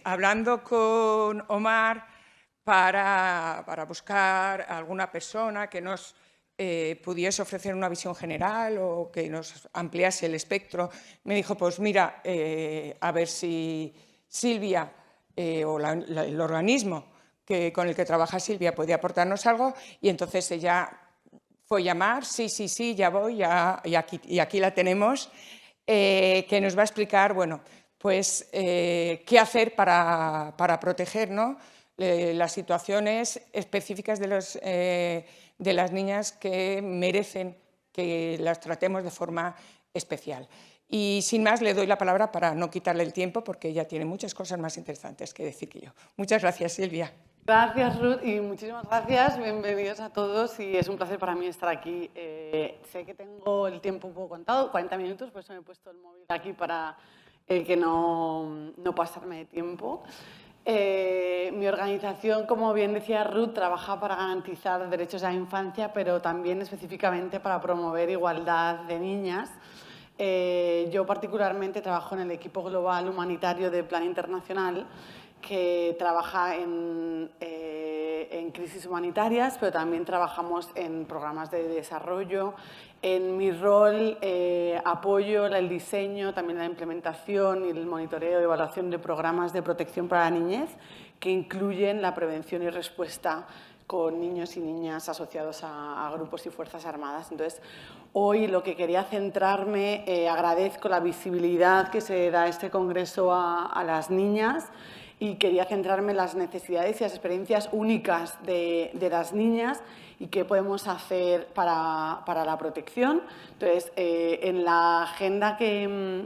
Hablando con Omar para buscar a alguna persona que nos pudiese ofrecer una visión general o que nos ampliase el espectro, me dijo, pues mira, a ver si Silvia o el organismo con el que trabaja Silvia podía aportarnos algo, y entonces ella fue a llamar, sí, ya voy, y aquí la tenemos, que nos va a explicar, bueno, pues qué hacer para proteger, ¿no?, las situaciones específicas de las niñas que merecen que las tratemos de forma especial. Y sin más, le doy la palabra para no quitarle el tiempo, porque ella tiene muchas cosas más interesantes que decir que yo. Muchas gracias, Silvia. Gracias, Ruth, y muchísimas gracias. Bienvenidos a todos y es un placer para mí estar aquí. Sé que tengo el tiempo un poco contado, 40 minutos, por eso me he puesto el móvil aquí para que no pasarme de tiempo. Mi organización, como bien decía Ruth, trabaja para garantizar derechos a la infancia, pero también específicamente para promover igualdad de niñas. Yo particularmente trabajo en el equipo global humanitario de Plan Internacional, que trabaja en crisis humanitarias, pero también trabajamos en programas de desarrollo. En mi rol apoyo el diseño, también la implementación y el monitoreo y evaluación de programas de protección para la niñez que incluyen la prevención y respuesta con niños y niñas asociados a grupos y fuerzas armadas. Entonces, hoy lo que quería centrarme, agradezco la visibilidad que se da a este congreso a las niñas, y quería centrarme en las necesidades y las experiencias únicas de las niñas y qué podemos hacer para la protección. Entonces, en la agenda que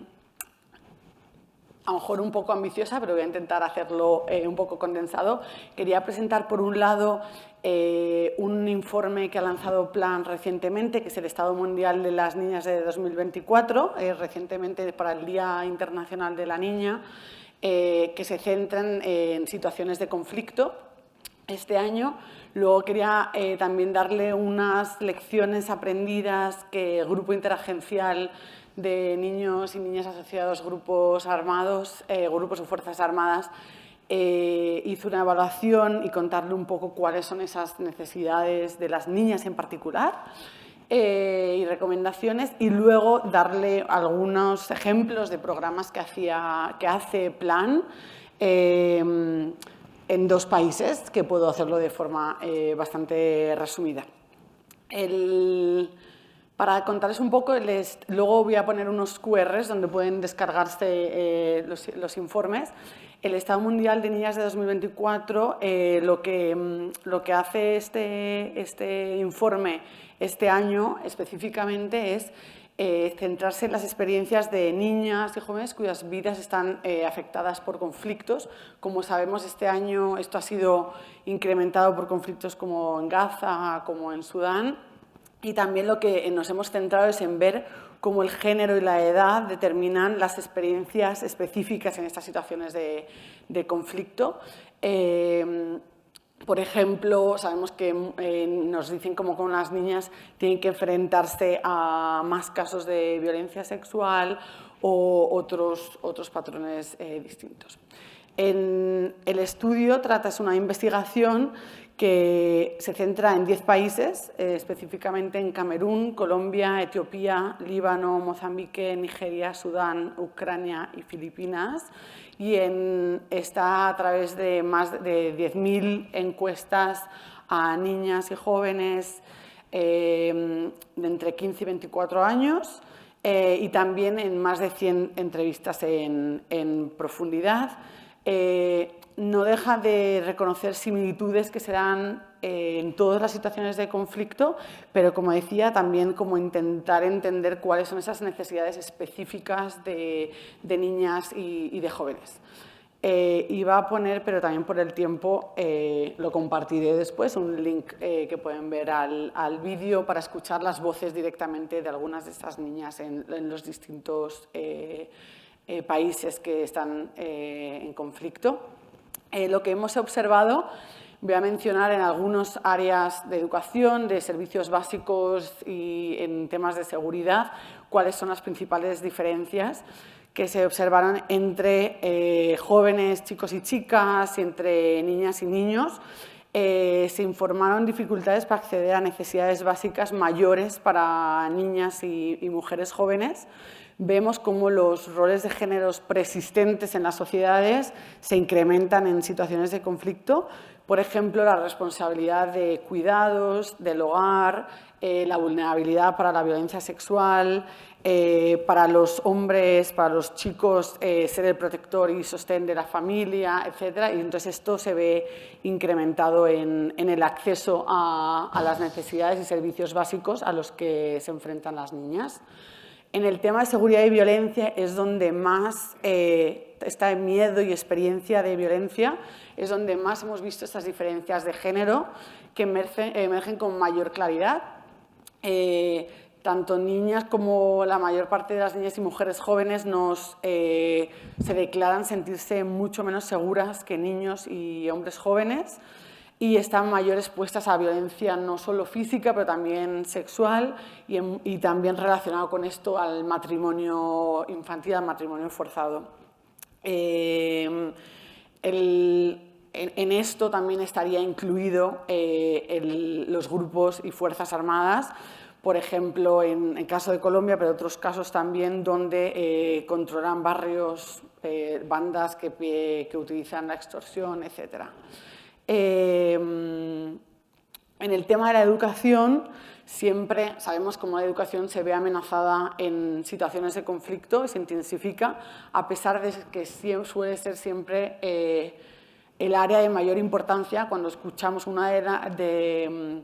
a lo mejor un poco ambiciosa, pero voy a intentar hacerlo un poco condensado, quería presentar por un lado un informe que ha lanzado Plan recientemente, que es el Estado Mundial de las Niñas de 2024, recientemente para el Día Internacional de la Niña, que se centran en situaciones de conflicto este año. Luego quería también darle unas lecciones aprendidas que el Grupo Interagencial de Niños y Niñas Asociados a Grupos Armados, grupos o Fuerzas Armadas, hizo una evaluación y contarle un poco cuáles son esas necesidades de las niñas en particular. Y recomendaciones, y luego darle algunos ejemplos de programas que hace Plan en 2 países, que puedo hacerlo de forma bastante resumida. Para contarles un poco, luego voy a poner unos QRs donde pueden descargarse los informes. El Estado Mundial de Niñas de 2024, lo que hace este informe este año específicamente es centrarse en las experiencias de niñas y jóvenes cuyas vidas están afectadas por conflictos. Como sabemos, este año esto ha sido incrementado por conflictos como en Gaza, como en Sudán, y también lo que nos hemos centrado es en ver cómo el género y la edad determinan las experiencias específicas en estas situaciones de conflicto. Por ejemplo, sabemos que nos dicen cómo las niñas tienen que enfrentarse a más casos de violencia sexual o otros patrones distintos. El estudio es una investigación que se centra en 10 países, específicamente en Camerún, Colombia, Etiopía, Líbano, Mozambique, Nigeria, Sudán, Ucrania y Filipinas, y está a través de más de 10.000 encuestas a niñas y jóvenes de entre 15 y 24 años, y también en más de 100 entrevistas en profundidad. No deja de reconocer similitudes que se dan en todas las situaciones de conflicto, pero, como decía, también como intentar entender cuáles son esas necesidades específicas de niñas y de jóvenes. Iba a poner, pero también por el tiempo lo compartiré después, un link que pueden ver al vídeo para escuchar las voces directamente de algunas de estas niñas en los distintos países que están en conflicto. Lo que hemos observado, voy a mencionar en algunas áreas de educación, de servicios básicos y en temas de seguridad, cuáles son las principales diferencias, que se observaron entre jóvenes, chicos y chicas, y entre niñas y niños, se informaron dificultades para acceder a necesidades básicas mayores para niñas y mujeres jóvenes. Vemos cómo los roles de géneros persistentes en las sociedades se incrementan en situaciones de conflicto. Por ejemplo, la responsabilidad de cuidados, del hogar, la vulnerabilidad para la violencia sexual, para los hombres, para los chicos, ser el protector y sostén de la familia, etc. Y entonces esto se ve incrementado en el acceso a las necesidades y servicios básicos a los que se enfrentan las niñas. En el tema de seguridad y violencia es donde más está miedo y experiencia de violencia, es donde más hemos visto estas diferencias de género que emergen con mayor claridad. Tanto niñas como la mayor parte de las niñas y mujeres jóvenes se declaran sentirse mucho menos seguras que niños y hombres jóvenes, y están mayor expuestas a violencia no solo física, pero también sexual y también relacionado con esto al matrimonio infantil, al matrimonio forzado. En esto también estaría incluido los grupos y fuerzas armadas, por ejemplo, en el caso de Colombia, pero otros casos también donde controlan barrios, bandas que utilizan la extorsión, etc. En el tema de la educación, siempre sabemos cómo la educación se ve amenazada en situaciones de conflicto y se intensifica, a pesar de que suele ser siempre el área de mayor importancia. Cuando escuchamos una de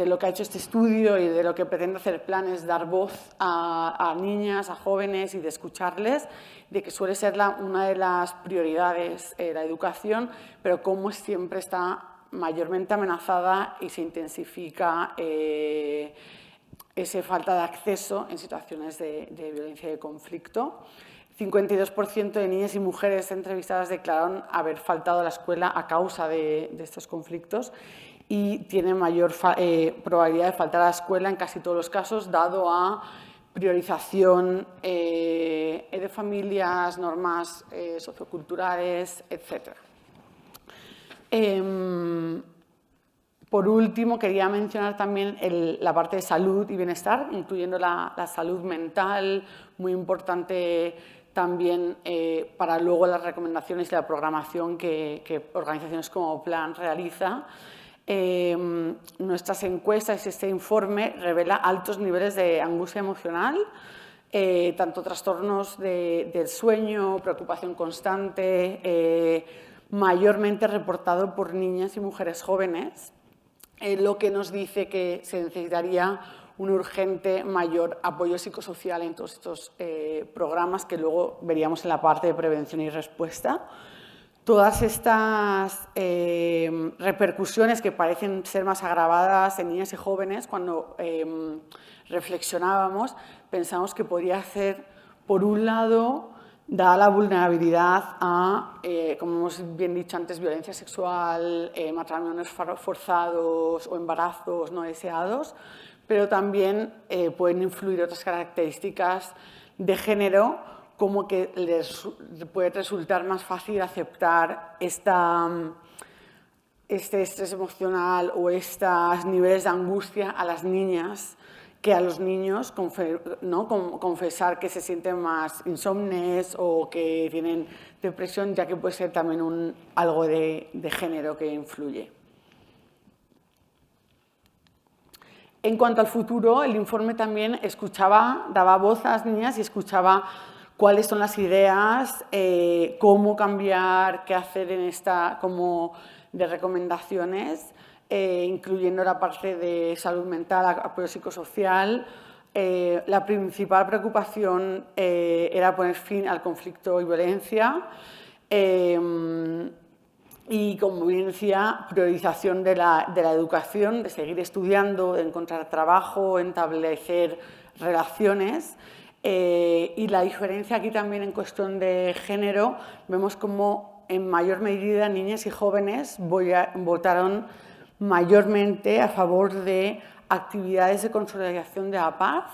lo que ha hecho este estudio y de lo que pretende hacer el plan es dar voz a niñas, a jóvenes y de escucharles, de que suele ser una de las prioridades la educación, pero cómo siempre está mayormente amenazada y se intensifica esa falta de acceso en situaciones de violencia y de conflicto. 52% de niñas y mujeres entrevistadas declararon haber faltado a la escuela a causa de estos conflictos, y tiene mayor probabilidad de faltar a la escuela en casi todos los casos, dado a priorización de familias, normas socioculturales, etc. Por último, quería mencionar también la parte de salud y bienestar, incluyendo la salud mental, muy importante también para luego las recomendaciones y la programación que organizaciones como Plan realiza. Nuestras encuestas y este informe revela altos niveles de angustia emocional, tanto trastornos del sueño, preocupación constante, mayormente reportado por niñas y mujeres jóvenes, lo que nos dice que se necesitaría un urgente mayor apoyo psicosocial en todos estos programas que luego veríamos en la parte de prevención y respuesta. Todas estas repercusiones que parecen ser más agravadas en niñas y jóvenes, cuando reflexionábamos, pensamos que podría ser, por un lado, dada la vulnerabilidad a, como hemos bien dicho antes, violencia sexual, matrimonios forzados o embarazos no deseados, pero también pueden influir otras características de género, como que les puede resultar más fácil aceptar este estrés emocional o estos niveles de angustia a las niñas que a los niños, confesar que se sienten más insomnes o que tienen depresión, ya que puede ser también algo de género que influye. En cuanto al futuro, el informe también daba voz a las niñas y escuchaba cuáles son las ideas, cómo cambiar, qué hacer en como de recomendaciones, incluyendo la parte de salud mental, apoyo psicosocial. La principal preocupación era poner fin al conflicto y violencia, y, como bien decía, priorización de la educación, de seguir estudiando, de encontrar trabajo, establecer relaciones. Y la diferencia aquí también en cuestión de género, vemos como en mayor medida niñas y jóvenes votaron mayormente a favor de actividades de consolidación de la paz,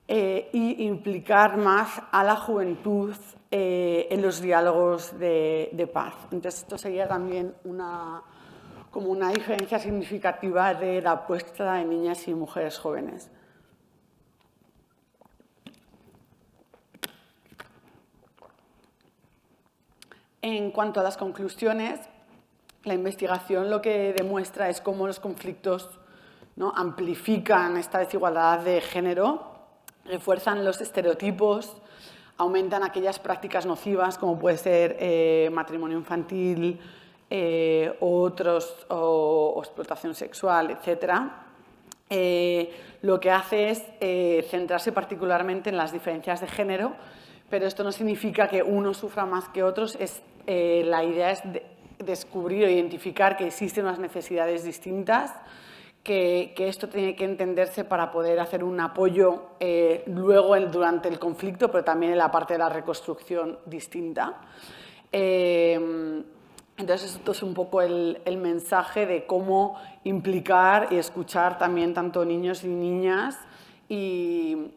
y implicar más a la juventud en los diálogos de paz. Entonces, esto sería también como una diferencia significativa de la apuesta de niñas y mujeres jóvenes. En cuanto a las conclusiones, la investigación lo que demuestra es cómo los conflictos, ¿no?, amplifican esta desigualdad de género, refuerzan los estereotipos, aumentan aquellas prácticas nocivas como puede ser matrimonio infantil o explotación sexual, etc. Lo que hace es centrarse particularmente en las diferencias de género, pero esto no significa que uno sufra más que otros. La idea es descubrir o identificar que existen unas necesidades distintas, que esto tiene que entenderse para poder hacer un apoyo luego durante el conflicto, pero también en la parte de la reconstrucción distinta. Entonces, esto es un poco el mensaje de cómo implicar y escuchar también tanto niños y niñas y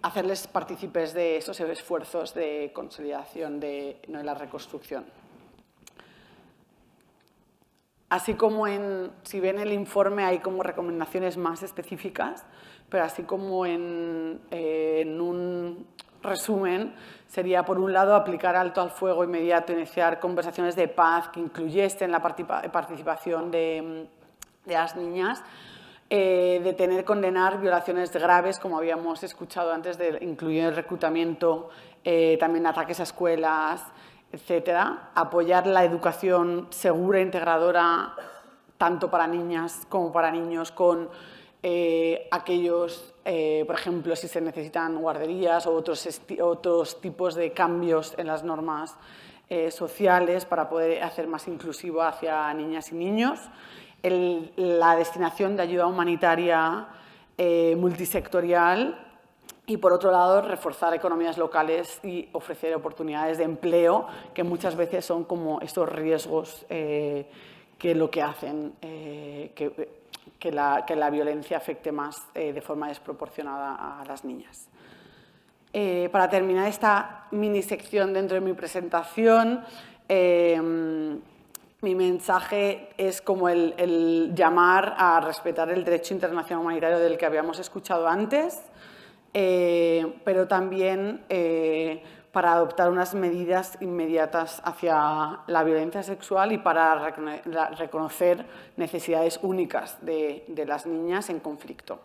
hacerles partícipes de esos esfuerzos de consolidación de la reconstrucción. Así como si ven el informe hay como recomendaciones más específicas, pero así como en un resumen sería, por un lado, aplicar alto al fuego inmediato, iniciar conversaciones de paz que incluyesen la participación de las niñas, detener, condenar violaciones graves, como habíamos escuchado antes, de incluir el reclutamiento, también ataques a escuelas, etcétera. Apoyar la educación segura e integradora, tanto para niñas como para niños, con aquellos, por ejemplo, si se necesitan guarderías o otros tipos de cambios en las normas sociales para poder hacer más inclusivo hacia niñas y niños. La destinación de ayuda humanitaria multisectorial y, por otro lado, reforzar economías locales y ofrecer oportunidades de empleo, que muchas veces son como estos riesgos que lo que hacen que la violencia afecte más de forma desproporcionada a las niñas. Para terminar esta mini sección dentro de mi presentación, mi mensaje es como el llamar a respetar el derecho internacional humanitario del que habíamos escuchado antes, pero también para adoptar unas medidas inmediatas hacia la violencia sexual y para reconocer necesidades únicas de las niñas en conflicto.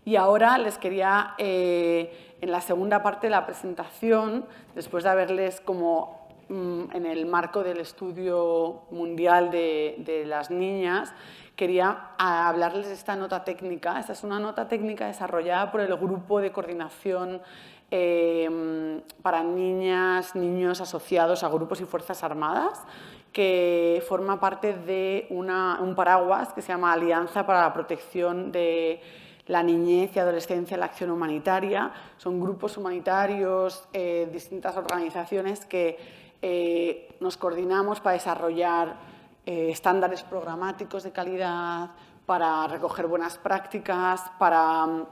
Y ahora les quería, en la segunda parte de la presentación, después de haberles como en el marco del estudio mundial de las niñas, quería hablarles de esta nota técnica. Esta es una nota técnica desarrollada por el Grupo de Coordinación para Niñas, Niños asociados a grupos y fuerzas armadas, que forma parte de un paraguas que se llama Alianza para la Protección de la Niñez y Adolescencia en la Acción Humanitaria. Son grupos humanitarios, distintas organizaciones que nos coordinamos para desarrollar estándares programáticos de calidad, para recoger buenas prácticas, para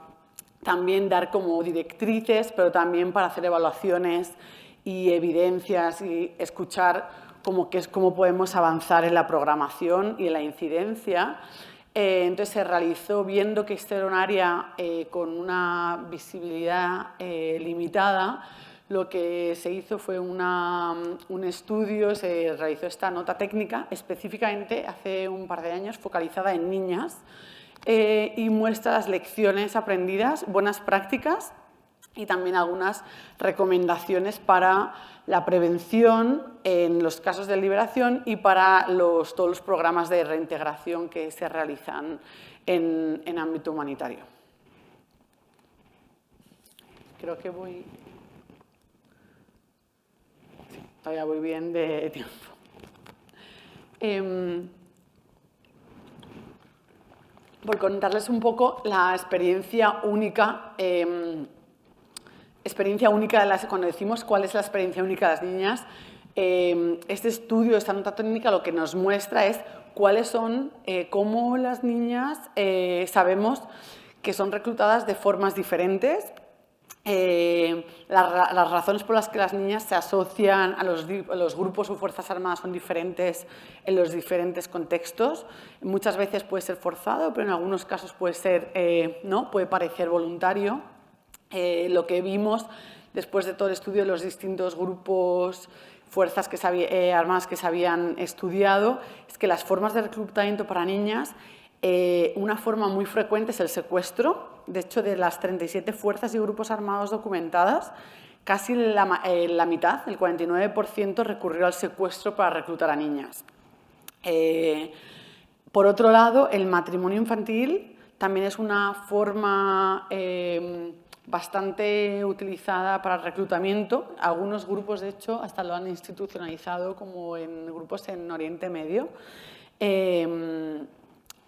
también dar como directrices, pero también para hacer evaluaciones y evidencias y escuchar cómo podemos avanzar en la programación y en la incidencia. Entonces se realizó, viendo que este era un área con una visibilidad limitada. Lo que se hizo fue un estudio, se realizó esta nota técnica específicamente hace un par de años, focalizada en niñas, y muestra las lecciones aprendidas, buenas prácticas y también algunas recomendaciones para la prevención en los casos de liberación y para todos los programas de reintegración que se realizan en ámbito humanitario. Creo que voy... Sí, todavía voy bien de tiempo. Por contarles un poco la experiencia única cuando decimos cuál es la experiencia única de las niñas, este estudio, esta nota técnica, lo que nos muestra es cuáles son, cómo las niñas sabemos que son reclutadas de formas diferentes. Las razones por las que las niñas se asocian a los grupos o fuerzas armadas son diferentes en los diferentes contextos. Muchas veces puede ser forzado, pero en algunos casos puede ser, no, puede parecer voluntario. Lo que vimos después de todo el estudio de los distintos grupos, fuerzas armadas que se habían estudiado, es que las formas de reclutamiento para niñas, una forma muy frecuente es el secuestro. De hecho, de las 37 fuerzas y grupos armados documentadas, casi la mitad, el 49%, recurrió al secuestro para reclutar a niñas. Por otro lado, el matrimonio infantil también es una forma bastante utilizada para el reclutamiento. Algunos grupos, de hecho, hasta lo han institucionalizado como en grupos en Oriente Medio.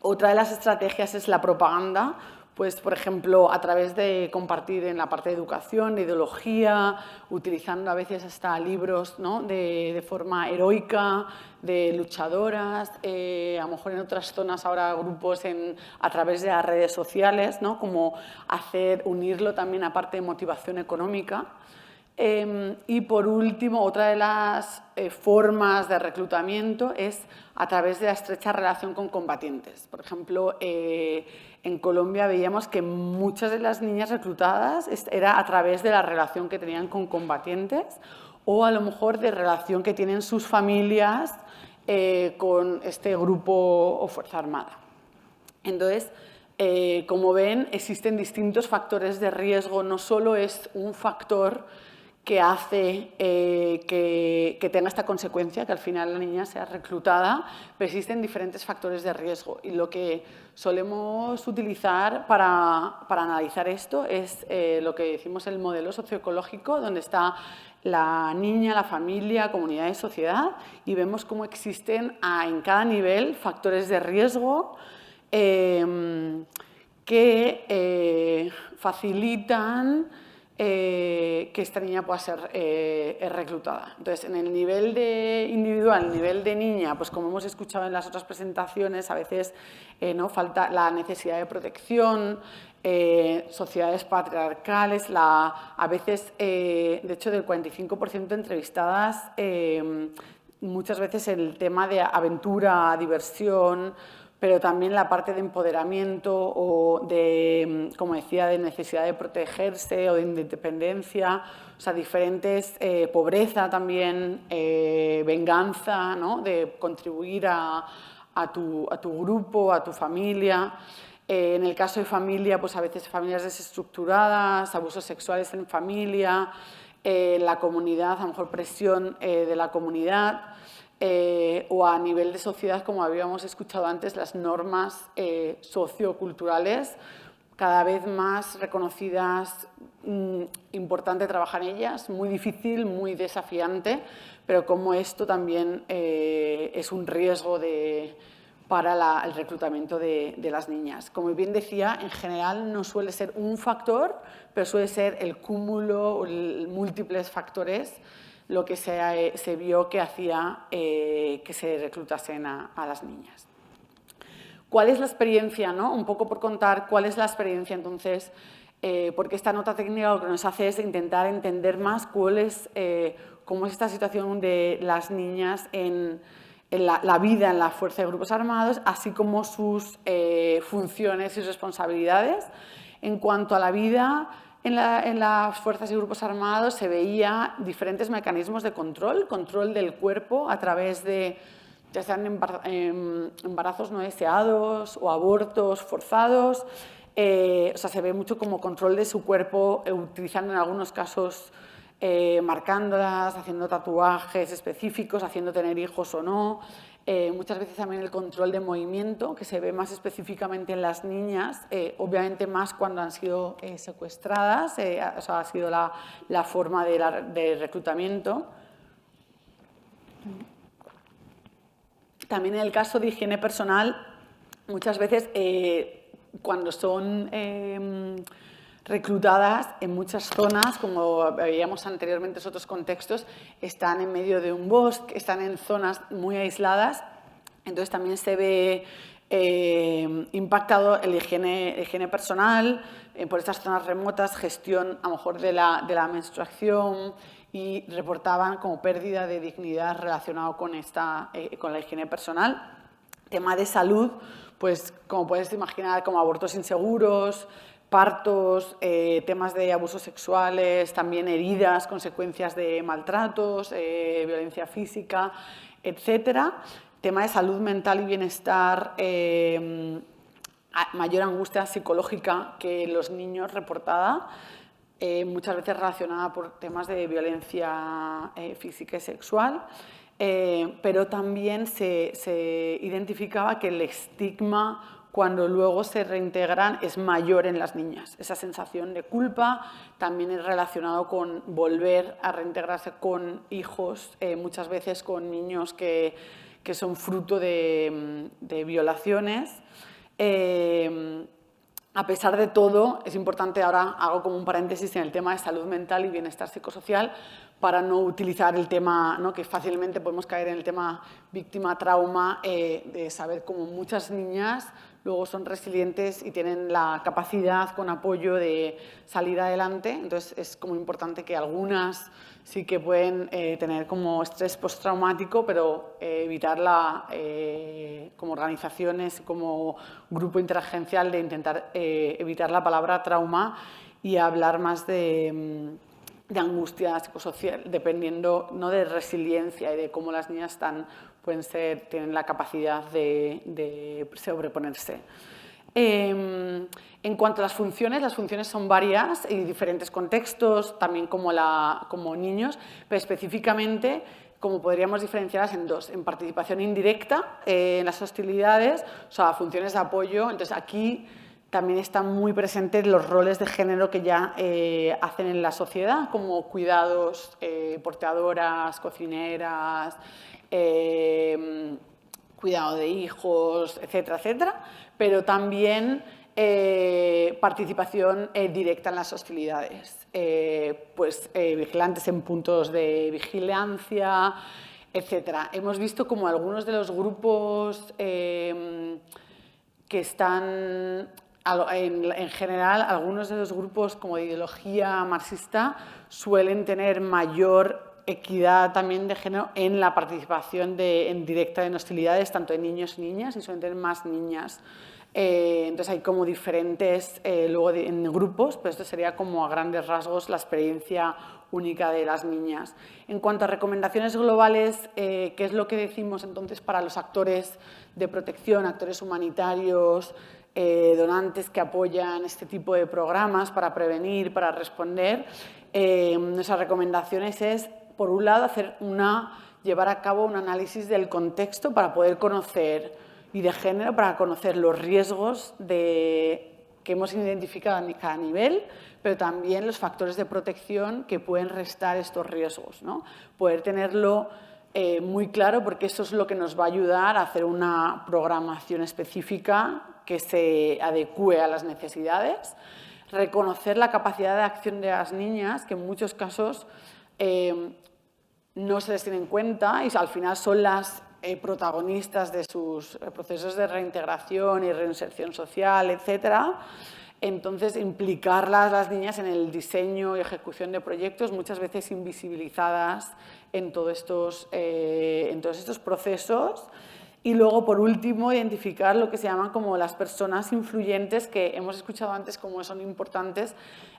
Otra de las estrategias es la propaganda, pues, por ejemplo, a través de compartir en la parte de educación, de ideología, utilizando a veces hasta libros, ¿no?, de forma heroica, de luchadoras, a lo mejor en otras zonas ahora grupos a través de las redes sociales, ¿no?, como unirlo también a parte de motivación económica. Y por último, otra de las formas de reclutamiento es a través de la estrecha relación con combatientes. Por ejemplo, en Colombia veíamos que muchas de las niñas reclutadas era a través de la relación que tenían con combatientes o a lo mejor de relación que tienen sus familias con este grupo o fuerza armada. Entonces, como ven, existen distintos factores de riesgo, no solo es un factor que hace que tenga esta consecuencia, que al final la niña sea reclutada, pero existen diferentes factores de riesgo. Y lo que solemos utilizar para analizar esto es lo que decimos el modelo socioecológico, donde está la niña, la familia, comunidad y sociedad, y vemos cómo existen en cada nivel factores de riesgo que facilitan que esta niña pueda ser reclutada. Entonces, en el nivel individual, el nivel de niña, pues como hemos escuchado en las otras presentaciones, a veces ¿no?, falta la necesidad de protección, sociedades patriarcales, a veces, de hecho, del 45% de entrevistadas, muchas veces el tema de aventura, diversión, pero también la parte de empoderamiento o de, como decía, de necesidad de protegerse o de independencia, o sea, diferentes, pobreza también, venganza, ¿no?, de contribuir a tu grupo, a tu familia. En el caso de familia, pues a veces familias desestructuradas, abusos sexuales en familia, la comunidad, a lo mejor presión de la comunidad. O a nivel de sociedad, como habíamos escuchado antes, las normas socioculturales cada vez más reconocidas, importante trabajar en ellas, muy difícil, muy desafiante, pero como esto también es un riesgo para el reclutamiento de las niñas. Como bien decía, en general no suele ser un factor, pero suele ser el cúmulo, múltiples factores, lo que se vio que hacía que se reclutasen a las niñas. ¿Cuál es la experiencia, no? Un poco por contar cuál es la experiencia, entonces, porque esta nota técnica lo que nos hace es intentar entender más cómo es esta situación de las niñas en la vida en la fuerza de grupos armados, así como sus funciones y responsabilidades. En cuanto a la vida en las fuerzas y grupos armados, se veía diferentes mecanismos de control del cuerpo a través de, ya sean embarazos no deseados o abortos forzados. O sea, se ve mucho como control de su cuerpo, utilizando en algunos casos marcándolas, haciendo tatuajes específicos, haciendo tener hijos o no. Muchas veces también el control de movimiento, que se ve más específicamente en las niñas, obviamente más cuando han sido secuestradas, o sea, ha sido la forma de reclutamiento. También en el caso de higiene personal, muchas veces cuando son reclutadas en muchas zonas, como veíamos anteriormente en otros contextos, están en medio de un bosque, están en zonas muy aisladas, entonces también se ve impactado la higiene personal, por estas zonas remotas, gestión a lo mejor de la menstruación, y reportaban como pérdida de dignidad relacionado con la higiene personal. Tema de salud, pues como puedes imaginar, como abortos inseguros, partos, temas de abusos sexuales, también heridas, consecuencias de maltratos, violencia física, etcétera. Tema de salud mental y bienestar, mayor angustia psicológica que los niños reportada, muchas veces relacionada por temas de violencia física y sexual, pero también se identificaba que el estigma cuando luego se reintegran es mayor en las niñas. Esa sensación de culpa también es relacionado con volver a reintegrarse con hijos, muchas veces con niños que son fruto de violaciones. A pesar de todo, es importante, ahora hago como un paréntesis en el tema de salud mental y bienestar psicosocial, para no utilizar el tema, ¿no?, que fácilmente podemos caer en el tema víctima-trauma, de saber cómo muchas niñas luego son resilientes y tienen la capacidad con apoyo de salir adelante. Entonces es como importante que algunas sí que pueden tener como estrés postraumático, pero evitarla como organizaciones, como grupo interagencial, de intentar evitar la palabra trauma y hablar más de angustia psicosocial, dependiendo, ¿no?, de resiliencia y de cómo las niñas tienen la capacidad de sobreponerse. En cuanto a las funciones son varias y diferentes contextos, también como niños, pero específicamente como podríamos diferenciarlas en dos: en participación indirecta en las hostilidades, o sea, funciones de apoyo. Entonces aquí también están muy presentes los roles de género que ya hacen en la sociedad, como cuidados, porteadoras, cocineras, cuidado de hijos, etcétera, etcétera, pero también participación directa en las hostilidades, vigilantes en puntos de vigilancia, etcétera. Hemos visto como algunos de los grupos que están, en general, algunos de los grupos como de ideología marxista suelen tener mayor equidad también de género en la participación en directa en hostilidades, tanto de niños y niñas, y suelen tener más niñas. Entonces hay como diferentes, luego en grupos, pero esto sería como a grandes rasgos la experiencia única de las niñas. En cuanto a recomendaciones globales, ¿qué es lo que decimos entonces para los actores de protección, actores humanitarios, donantes que apoyan este tipo de programas para prevenir, para responder? Nuestras recomendaciones es, por un lado, llevar a cabo un análisis del contexto para poder conocer, y de género, para conocer los riesgos que hemos identificado a cada nivel, pero también los factores de protección que pueden restar estos riesgos, ¿no? Poder tenerlo muy claro, porque eso es lo que nos va a ayudar a hacer una programación específica que se adecue a las necesidades. Reconocer la capacidad de acción de las niñas, que en muchos casos no se les tiene en cuenta y al final son las protagonistas de sus procesos de reintegración y reinserción social, etcétera. Entonces, implicarlas, las niñas, en el diseño y ejecución de proyectos, muchas veces invisibilizadas en todos estos procesos. Y luego, por último, identificar lo que se llaman como las personas influyentes, que hemos escuchado antes como son importantes,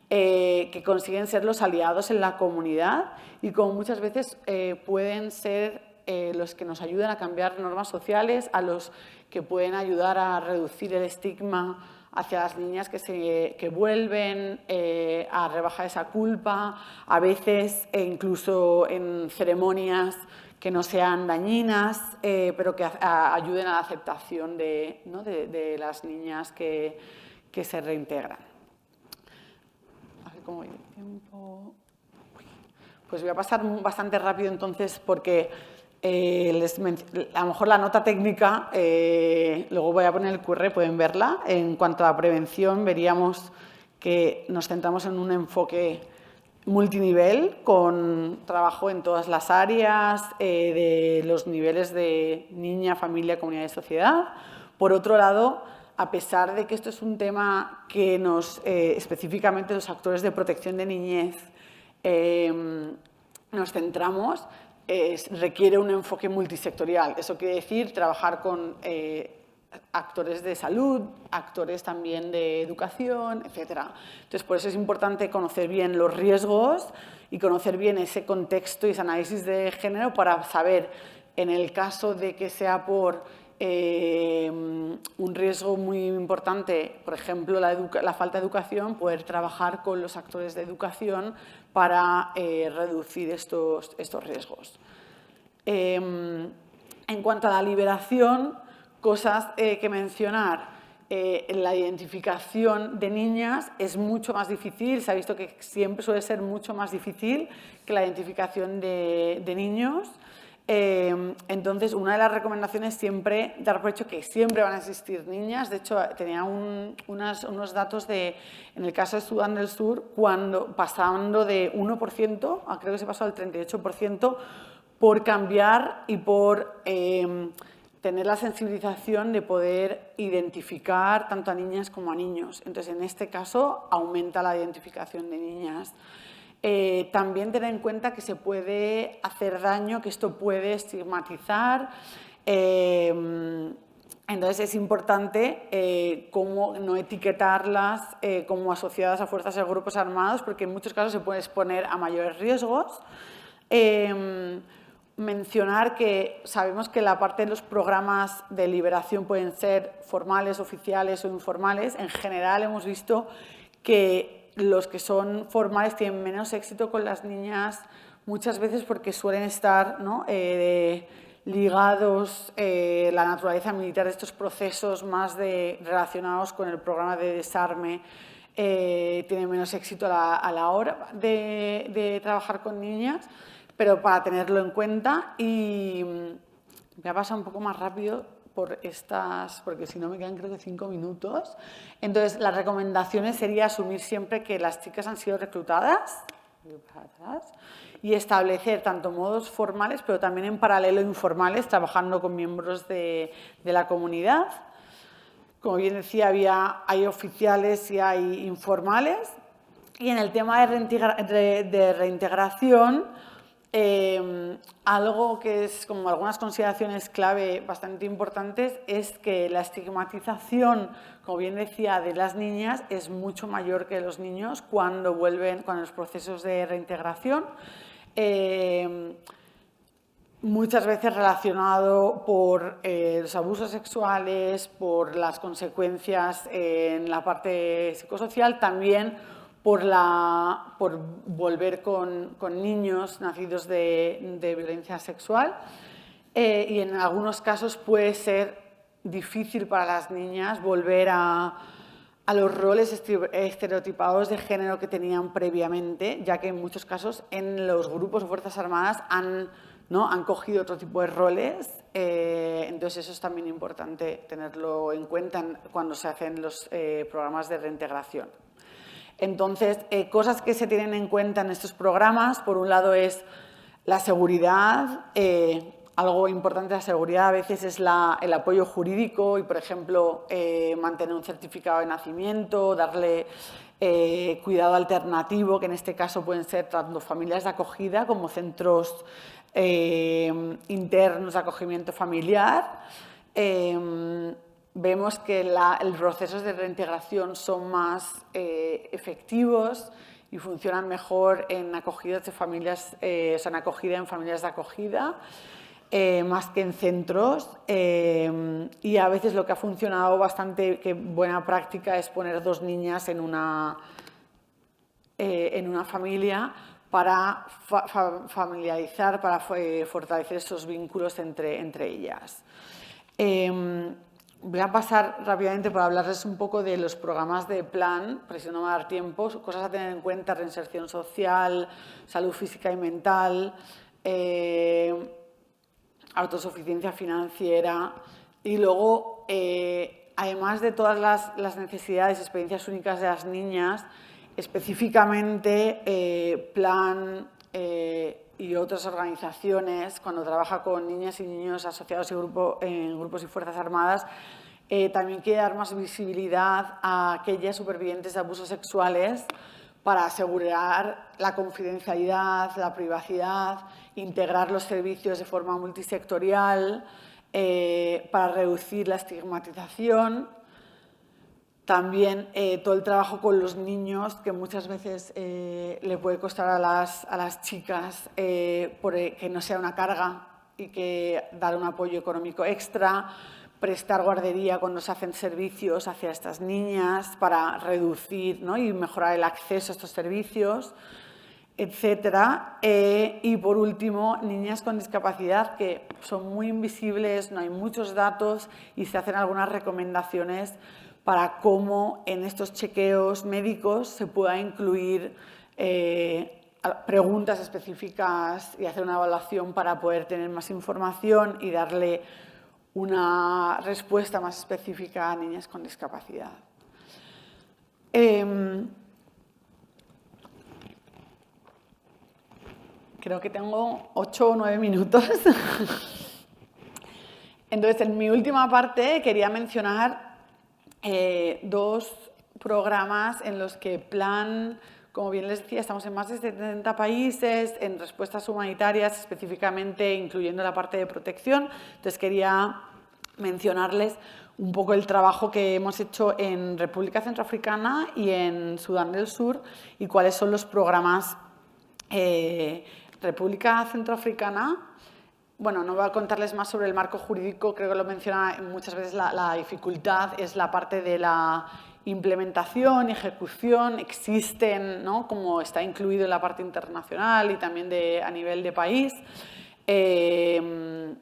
que consiguen ser los aliados en la comunidad y como muchas veces pueden ser los que nos ayudan a cambiar normas sociales, a los que pueden ayudar a reducir el estigma hacia las niñas que vuelven, a rebajar esa culpa, a veces incluso en ceremonias que no sean dañinas, pero que ayuden a la aceptación de las niñas que se reintegran. A ver cómo voy de tiempo. Pues voy a pasar bastante rápido entonces, porque a lo mejor la nota técnica, luego voy a poner el QR, pueden verla. En cuanto a prevención, veríamos que nos centramos en un enfoque multinivel, con trabajo en todas las áreas, de los niveles de niña, familia, comunidad y sociedad. Por otro lado, a pesar de que esto es un tema que específicamente los actores de protección de niñez nos centramos, requiere un enfoque multisectorial. Eso quiere decir trabajar con actores de salud, actores también de educación, etc. Entonces, por eso es importante conocer bien los riesgos y conocer bien ese contexto y ese análisis de género para saber, en el caso de que sea por un riesgo muy importante, por ejemplo, la falta de educación, poder trabajar con los actores de educación para reducir estos riesgos. En cuanto a la liberación, cosas que mencionar. La identificación de niñas es mucho más difícil, se ha visto que siempre suele ser mucho más difícil que la identificación de niños. Entonces, una de las recomendaciones es siempre dar por hecho que siempre van a existir niñas. De hecho, tenía unos datos en el caso de Sudán del Sur, pasando de 1%, creo que se pasó al 38%, por cambiar y por tener la sensibilización de poder identificar tanto a niñas como a niños. Entonces, en este caso, aumenta la identificación de niñas. También tener en cuenta que se puede hacer daño, que esto puede estigmatizar. Entonces, es importante cómo no etiquetarlas como asociadas a fuerzas o grupos armados, porque en muchos casos se puede exponer a mayores riesgos. Mencionar que sabemos que la parte de los programas de liberación pueden ser formales, oficiales o informales. En general hemos visto que los que son formales tienen menos éxito con las niñas muchas veces porque suelen estar ligados la naturaleza militar de estos procesos más relacionados con el programa de desarme. Tienen menos éxito a la hora de trabajar con niñas, pero para tenerlo en cuenta. Y voy a pasar un poco más rápido porque si no me quedan creo que 5 minutos. Entonces, las recomendaciones sería asumir siempre que las chicas han sido reclutadas y establecer tanto modos formales, pero también en paralelo informales, trabajando con miembros de la comunidad. Como bien decía, hay oficiales y hay informales. Y en el tema de reintegración, algo que es como algunas consideraciones clave bastante importantes es que la estigmatización, como bien decía, de las niñas es mucho mayor que de los niños cuando vuelven con los procesos de reintegración. Muchas veces relacionado por los abusos sexuales, por las consecuencias en la parte psicosocial, también por volver con niños nacidos de violencia sexual. Y en algunos casos puede ser difícil para las niñas volver a los roles estereotipados de género que tenían previamente, ya que en muchos casos en los grupos o fuerzas armadas han cogido otro tipo de roles. Entonces eso es también importante tenerlo en cuenta cuando se hacen los programas de reintegración. Entonces, cosas que se tienen en cuenta en estos programas, por un lado es la seguridad. Algo importante de la seguridad a veces es el apoyo jurídico y, por ejemplo, mantener un certificado de nacimiento, darle cuidado alternativo, que en este caso pueden ser tanto familias de acogida como centros internos de acogimiento familiar. Vemos que los procesos de reintegración son más efectivos y funcionan mejor en acogidas de familias, en acogida en familias de acogida, más que en centros. Y a veces lo que ha funcionado bastante, que buena práctica, es poner 2 niñas en una familia para familiarizar, para fortalecer esos vínculos entre ellas. Voy a pasar rápidamente para hablarles un poco de los programas de plan, porque si no me va a dar tiempo. Cosas a tener en cuenta: reinserción social, salud física y mental, autosuficiencia financiera. Y luego, además de todas las necesidades y experiencias únicas de las niñas, específicamente Plan y otras organizaciones, cuando trabaja con niñas y niños asociados en grupos y fuerzas armadas, También quiere dar más visibilidad a aquellas supervivientes de abusos sexuales para asegurar la confidencialidad, la privacidad, integrar los servicios de forma multisectorial, para reducir la estigmatización. También todo el trabajo con los niños, que muchas veces le puede costar a las chicas que no sea una carga y que dar un apoyo económico extra, prestar guardería cuando se hacen servicios hacia estas niñas para reducir, ¿no?, y mejorar el acceso a estos servicios, etcétera. Y por último, niñas con discapacidad que son muy invisibles, no hay muchos datos y se hacen algunas recomendaciones para cómo en estos chequeos médicos se pueda incluir preguntas específicas y hacer una evaluación para poder tener más información y darle una respuesta más específica a niñas con discapacidad. Creo que tengo 8 o 9 minutos. Entonces, en mi última parte quería mencionar 2 programas en los que Plan, como bien les decía, estamos en más de 70 países, en respuestas humanitarias, específicamente incluyendo la parte de protección. Entonces, quería mencionarles un poco el trabajo que hemos hecho en República Centroafricana y en Sudán del Sur y cuáles son los programas. República Centroafricana, bueno, no voy a contarles más sobre el marco jurídico, creo que lo menciona muchas veces, la dificultad es la parte de la implementación y ejecución. Existen, ¿no?, como está incluido en la parte internacional y también a nivel de país. En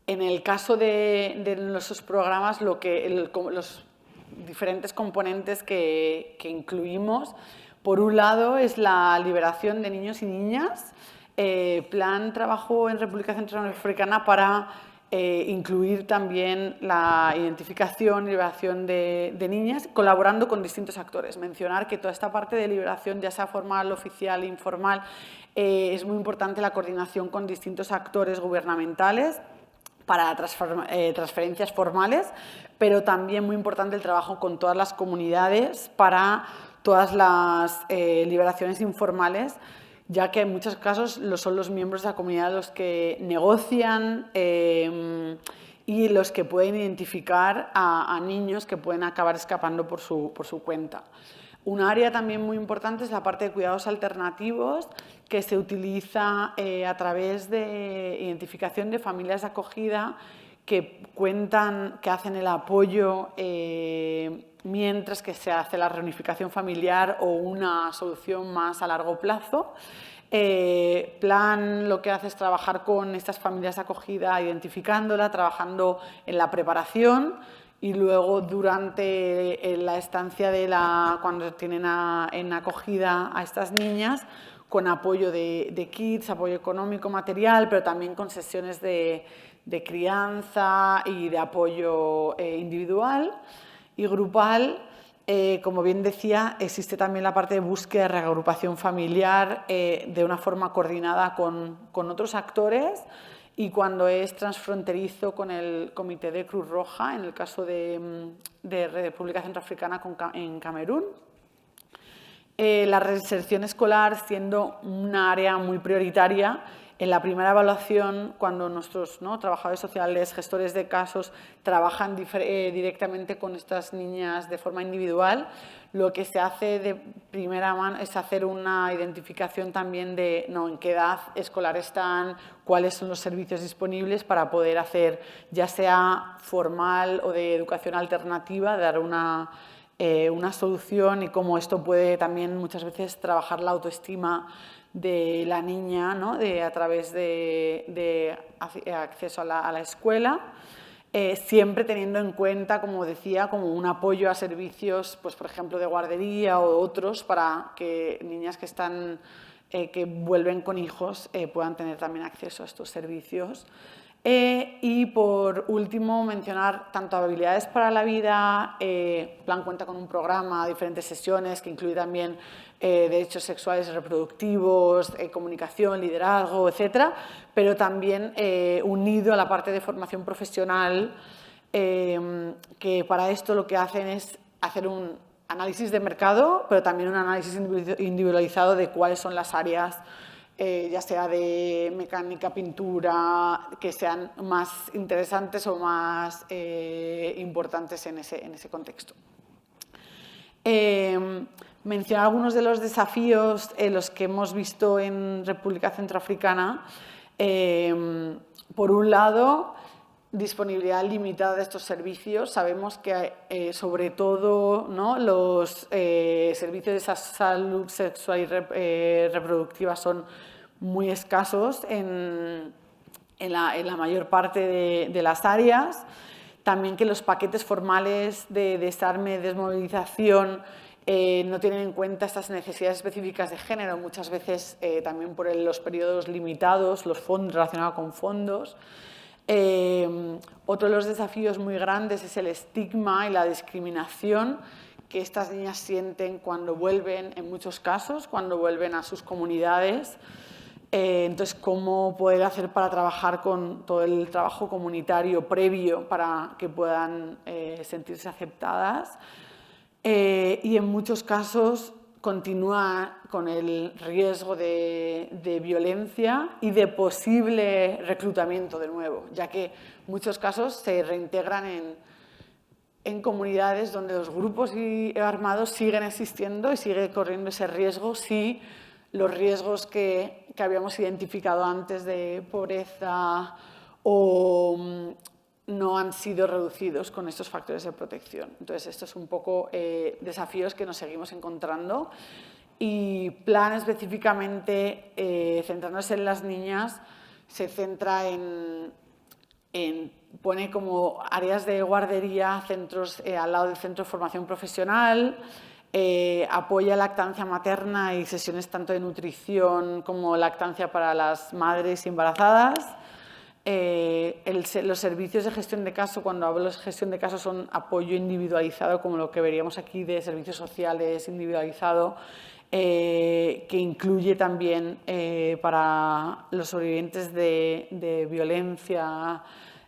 el caso de nuestros programas, los diferentes componentes que incluimos, por un lado es la liberación de niños y niñas. Plan trabajó en República Centroafricana para incluir también la identificación y liberación de niñas, colaborando con distintos actores. Mencionar que toda esta parte de liberación, ya sea formal, oficial, informal, es muy importante la coordinación con distintos actores gubernamentales para transferencias formales, pero también muy importante el trabajo con todas las comunidades para todas las liberaciones informales, ya que en muchos casos son los miembros de la comunidad los que negocian y los que pueden identificar a niños que pueden acabar escapando por su cuenta. Un área también muy importante es la parte de cuidados alternativos, que se utiliza a través de identificación de familias de acogida que hacen el apoyo mientras que se hace la reunificación familiar o una solución más a largo plazo. Plan lo que hace es trabajar con estas familias de acogida, identificándola, trabajando en la preparación y luego durante la estancia cuando tienen en acogida a estas niñas, con apoyo de kits, apoyo económico, material, pero también con sesiones de crianza y de apoyo individual y grupal. Como bien decía, existe también la parte de búsqueda y reagrupación familiar de una forma coordinada con otros actores, y cuando es transfronterizo con el Comité de Cruz Roja, en el caso de República Centroafricana en Camerún. La reinserción escolar siendo un área muy prioritaria. En la primera evaluación, cuando nuestros trabajadores sociales, gestores de casos, trabajan directamente con estas niñas de forma individual, lo que se hace de primera mano es hacer una identificación también de en qué edad escolar están, cuáles son los servicios disponibles para poder hacer, ya sea formal o de educación alternativa, dar una solución, y cómo esto puede también muchas veces trabajar la autoestima de la niña, ¿no?, a través de acceso a la escuela, siempre teniendo en cuenta, como decía, como un apoyo a servicios, pues, por ejemplo, de guardería o otros, para que niñas que vuelven con hijos puedan tener también acceso a estos servicios. Y por último, mencionar tanto habilidades para la vida. Plan cuenta con un programa, diferentes sesiones que incluye también derechos sexuales y reproductivos, comunicación, liderazgo, etcétera, pero también unido a la parte de formación profesional que para esto lo que hacen es hacer un análisis de mercado, pero también un análisis individualizado de cuáles son las áreas, ya sea de mecánica, pintura, que sean más interesantes o más importantes en ese contexto. Mencionar algunos de los desafíos los que hemos visto en República Centroafricana. Por un lado, disponibilidad limitada de estos servicios. Sabemos que sobre todo, ¿no?, los servicios de salud sexual y reproductiva son muy escasos en la mayor parte de las áreas. También que los paquetes formales de desarme, desmovilización no tienen en cuenta estas necesidades específicas de género, muchas veces también por los periodos limitados, los fondos relacionados con fondos. Otro de los desafíos muy grandes es el estigma y la discriminación que estas niñas sienten cuando vuelven, en muchos casos, cuando vuelven a sus comunidades. Entonces, ¿cómo poder hacer para trabajar con todo el trabajo comunitario previo para que puedan sentirse aceptadas? Y en muchos casos continúa con el riesgo de violencia y de posible reclutamiento de nuevo, ya que en muchos casos se reintegran en comunidades donde los grupos armados siguen existiendo y sigue corriendo ese riesgo si los riesgos que habíamos identificado antes de pobreza o no han sido reducidos con estos factores de protección. Entonces, esto es un poco desafíos que nos seguimos encontrando. Y plan específicamente, centrándose en las niñas, se centra pone como áreas de guardería, centros al lado del centro de formación profesional, apoya lactancia materna y sesiones tanto de nutrición como lactancia para las madres embarazadas. Los servicios de gestión de caso, cuando hablo de gestión de caso, son apoyo individualizado, como lo que veríamos aquí de servicios sociales individualizado, que incluye también para los sobrevivientes de violencia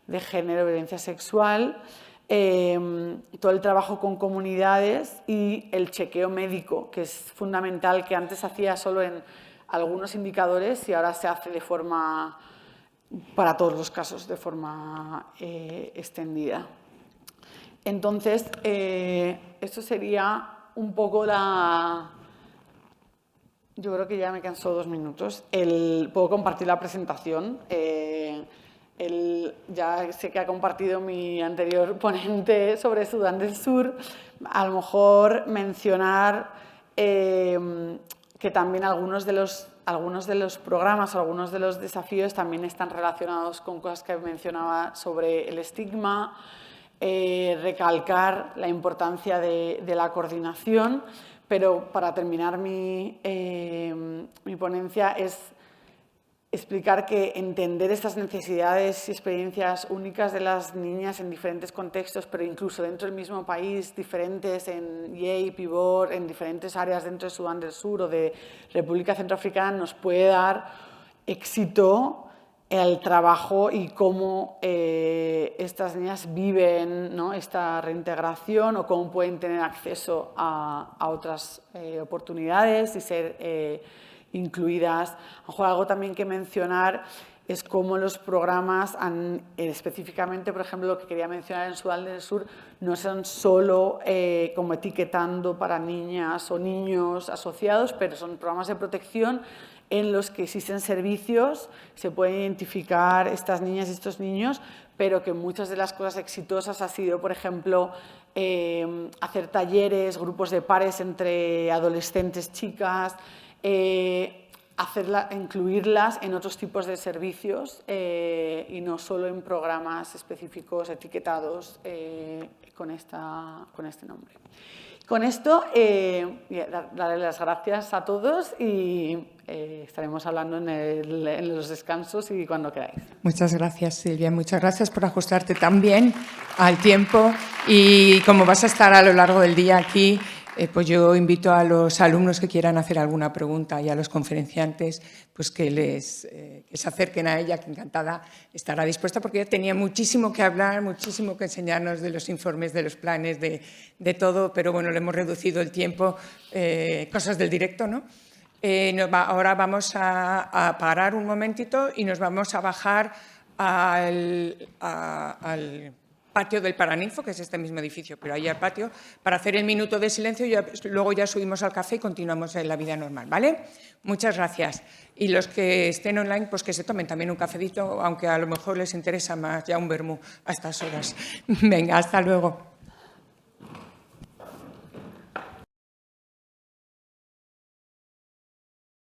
de género, violencia sexual, todo el trabajo con comunidades y el chequeo médico, que es fundamental, que antes se hacía solo en algunos indicadores y ahora se hace de forma, para todos los casos, de forma extendida. Entonces, esto sería un poco yo creo que ya me cansó 2 minutos. Puedo compartir la presentación. Ya sé que ha compartido mi anterior ponente sobre Sudán del Sur. A lo mejor mencionar que también algunos de los programas o algunos de los desafíos también están relacionados con cosas que mencionaba sobre el estigma, recalcar la importancia de la coordinación, pero para terminar mi ponencia es explicar que entender estas necesidades y experiencias únicas de las niñas en diferentes contextos, pero incluso dentro del mismo país, diferentes en Yei, Pibor, en diferentes áreas dentro de Sudán del Sur o de República Centroafricana, nos puede dar éxito el trabajo y cómo estas niñas viven, ¿no?, esta reintegración o cómo pueden tener acceso a otras oportunidades y ser incluidas. A lo mejor algo también que mencionar es cómo los programas específicamente, por ejemplo, lo que quería mencionar en Sudán del Sur, no son solo como etiquetando para niñas o niños asociados, pero son programas de protección en los que existen servicios, se pueden identificar estas niñas y estos niños, pero que muchas de las cosas exitosas ha sido, por ejemplo, hacer talleres, grupos de pares entre adolescentes, chicas, incluirlas en otros tipos de servicios y no solo en programas específicos etiquetados con este nombre. Con esto, daré las gracias a todos y estaremos hablando en los descansos y cuando queráis. Muchas gracias, Silvia. Muchas gracias por ajustarte tan bien al tiempo. Y como vas a estar a lo largo del día aquí, pues yo invito a los alumnos que quieran hacer alguna pregunta y a los conferenciantes pues que se acerquen a ella, que encantada estará dispuesta, porque ella tenía muchísimo que hablar, muchísimo que enseñarnos de los informes, de los planes, de todo, pero bueno, le hemos reducido el tiempo, cosas del directo, ¿no? Ahora vamos a parar un momentito y nos vamos a bajar al patio del Paraninfo, que es este mismo edificio, pero ahí al patio, para hacer el minuto de silencio y luego ya subimos al café y continuamos en la vida normal, ¿vale? Muchas gracias. Y los que estén online, pues que se tomen también un cafecito, aunque a lo mejor les interesa más ya un vermú a estas horas. Venga, hasta luego.